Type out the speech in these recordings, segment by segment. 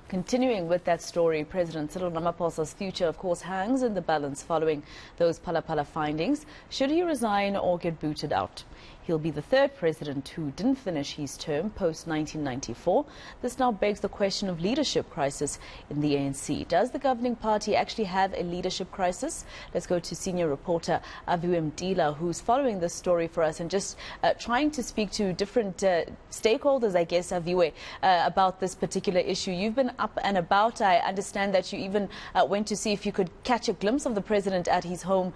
Continuing with that story, President Cyril Ramaphosa's future, of course, hangs in the balance following those Phala findings. Should he resign or get booted out? He'll be the third president who didn't finish his term post-1994. This now begs the question of leadership crisis in the ANC. Does the governing party actually have a leadership crisis? Let's go to senior reporter Aviwe Mtila, who's following this story for us and just trying to speak to different stakeholders, I guess, Aviwe, about this particular issue. You've been up and about. I understand that you even went to see if you could catch a glimpse of the president at his home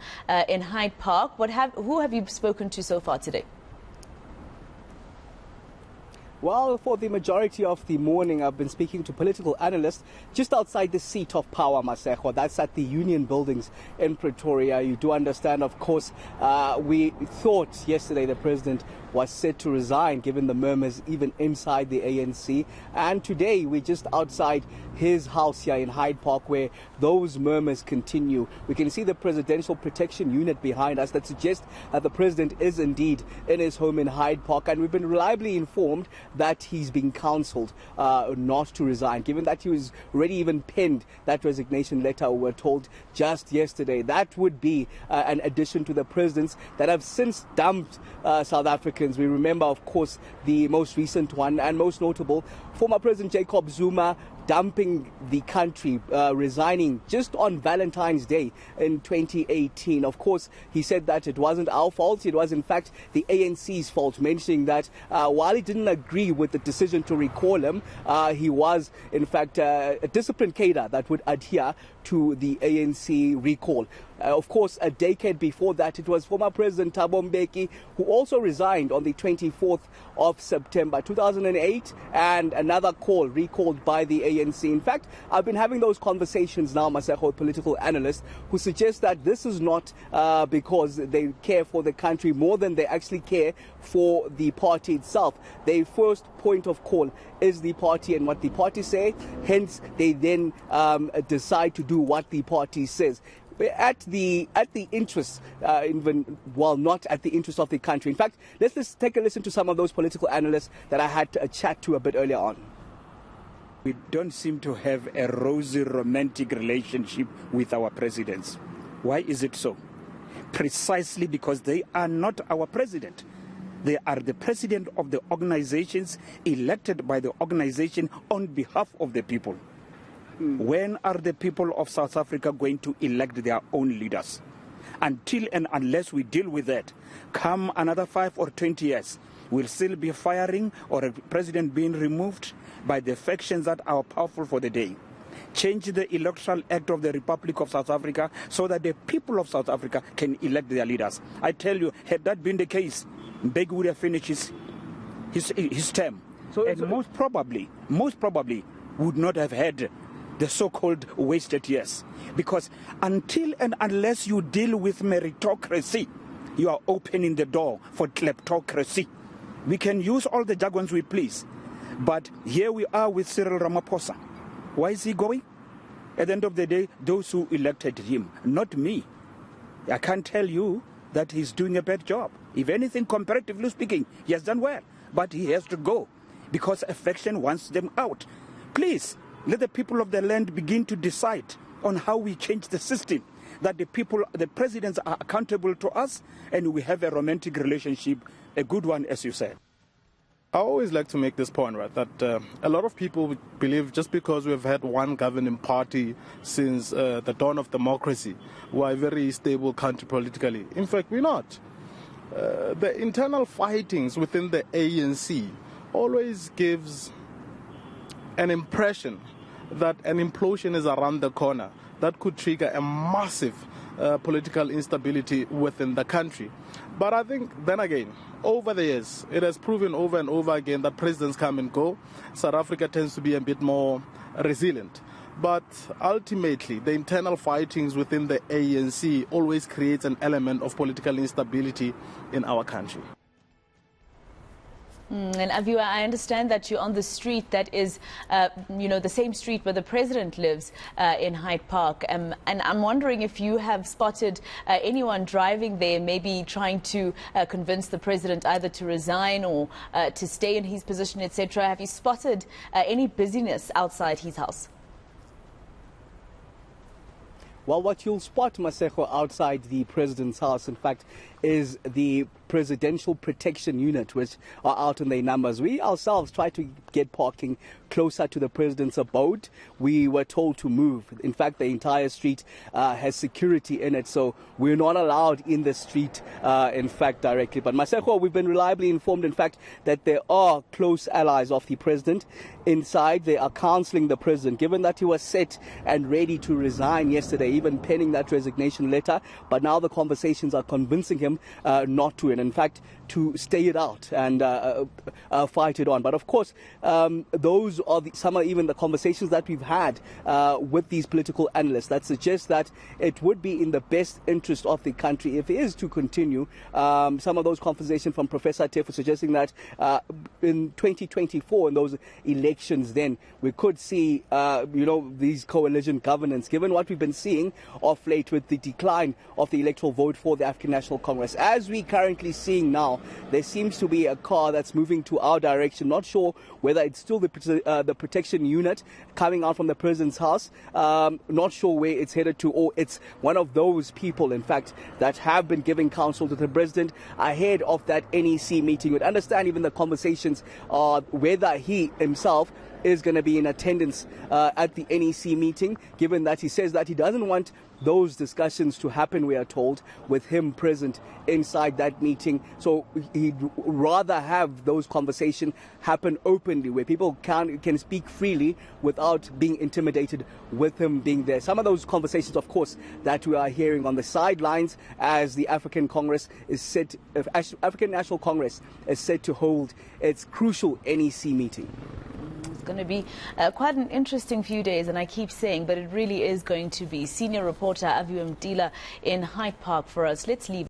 in Hyde Park. Who have you spoken to so far today? Well, for the majority of the morning, I've been speaking to political analysts just outside the seat of power, Maseko. That's at the Union Buildings in Pretoria. You do understand, of course, we thought yesterday the president was set to resign, given the murmurs even inside the ANC. And today we're just outside his house here in Hyde Park, where those murmurs continue. We can see the Presidential Protection Unit behind us that suggests that the president is indeed in his home in Hyde Park. And we've been reliably informed that he's been counselled not to resign, given that he was already even penned that resignation letter, we were told just yesterday. That would be an addition to the presidents that have since dumped South Africans. We remember, of course, the most recent one and most notable, former President Jacob Zuma dumping the country, resigning just on Valentine's Day in 2018. Of course, he said that it wasn't our fault. It was, in fact, the ANC's fault, mentioning that while he didn't agree with the decision to recall him, he was, in fact, a disciplined cadre that would adhere to the ANC recall. Of course, a decade before that, it was former President Thabo Mbeki who also resigned on the 24th of September 2008, and another call recalled by the ANC. In fact, I've been having those conversations now, Maseko, with political analysts who suggest that this is not because they care for the country more than they actually care for the party itself. Their first point of call is the party and what the party say. Hence, they then decide to do what the party says. At the interest, even while not at the interest of the country. In fact, let's take a listen to some of those political analysts that I had a chat to a bit earlier on. We don't seem to have a rosy romantic relationship with our presidents. Why is it so? Precisely because they are not our president. They are the president of the organizations elected by the organization on behalf of the people. When are the people of South Africa going to elect their own leaders? Until and unless we deal with that, come another 5 or 20 years, we'll still be firing or a president being removed by the factions that are powerful for the day. Change the Electoral Act of the Republic of South Africa so that the people of South Africa can elect their leaders. I tell you, had that been the case, Mbeki would have finished his term. And most probably would not have had the so-called wasted years. Because until and unless you deal with meritocracy, you are opening the door for kleptocracy. We can use all the jargons we please, but here we are with Cyril Ramaphosa. Why is he going? At the end of the day, those who elected him, not me. I can't tell you that he's doing a bad job. If anything, comparatively speaking, he has done well, but he has to go because a faction wants them out. Please, let the people of the land begin to decide on how we change the system, that the people, the presidents are accountable to us, and we have a romantic relationship, a good one, as you said. I always like to make this point, right, that a lot of people believe just because we've had one governing party since the dawn of democracy, we're a very stable country politically. In fact, we're not. The internal fightings within the ANC always gives an impression that an implosion is around the corner that could trigger a massive political instability within the country. But I think, then again, over the years, it has proven over and over again that presidents come and go. South Africa tends to be a bit more resilient. But ultimately, the internal fightings within the ANC always creates an element of political instability in our country. And Aviwe, I understand that you're on the street that is, the same street where the president lives in Hyde Park. And I'm wondering if you have spotted anyone driving there, maybe trying to convince the president either to resign or to stay in his position, etc. Have you spotted any busyness outside his house? Well, what you'll spot, Maseko, outside the president's house, in fact, is the Presidential Protection Unit, which are out in their numbers. We ourselves try to get parking closer to the president's abode. We were told to move. In fact, the entire street has security in it, so we're not allowed in the street, in fact, directly. But Maseko, we've been reliably informed, in fact, that there are close allies of the president inside. They are counseling the president, given that he was set and ready to resign yesterday, even penning that resignation letter. But now the conversations are convincing him not to, and in fact to stay it out and fight it on. But of course, those are some of even the conversations that we've had with these political analysts that suggest that it would be in the best interest of the country if it is to continue. Some of those conversations from Professor Tefu suggesting that in 2024, in those elections, then we could see these coalition governance, given what we've been seeing of late with the decline of the electoral vote for the African National Congress. As we currently seeing now, there seems to be a car that's moving to our direction. Not sure whether it's still the protection unit coming out from the president's house. Not sure where it's headed to, or it's one of those people, in fact, that have been giving counsel to the president ahead of that NEC meeting. We'd understand even the conversations are whether he himself is going to be in attendance at the NEC meeting, given that he says that he doesn't want those discussions to happen, we are told, with him present inside that meeting. So he'd rather have those conversations happen openly, where people can speak freely without being intimidated with him being there. Some of those conversations, of course, that we are hearing on the sidelines as the African National Congress is set to hold its crucial NEC meeting. It's going to be quite an interesting few days, and I keep saying, but it really is going to be. Senior reporter Aviwe Mtila in Hyde Park for us. Let's leave.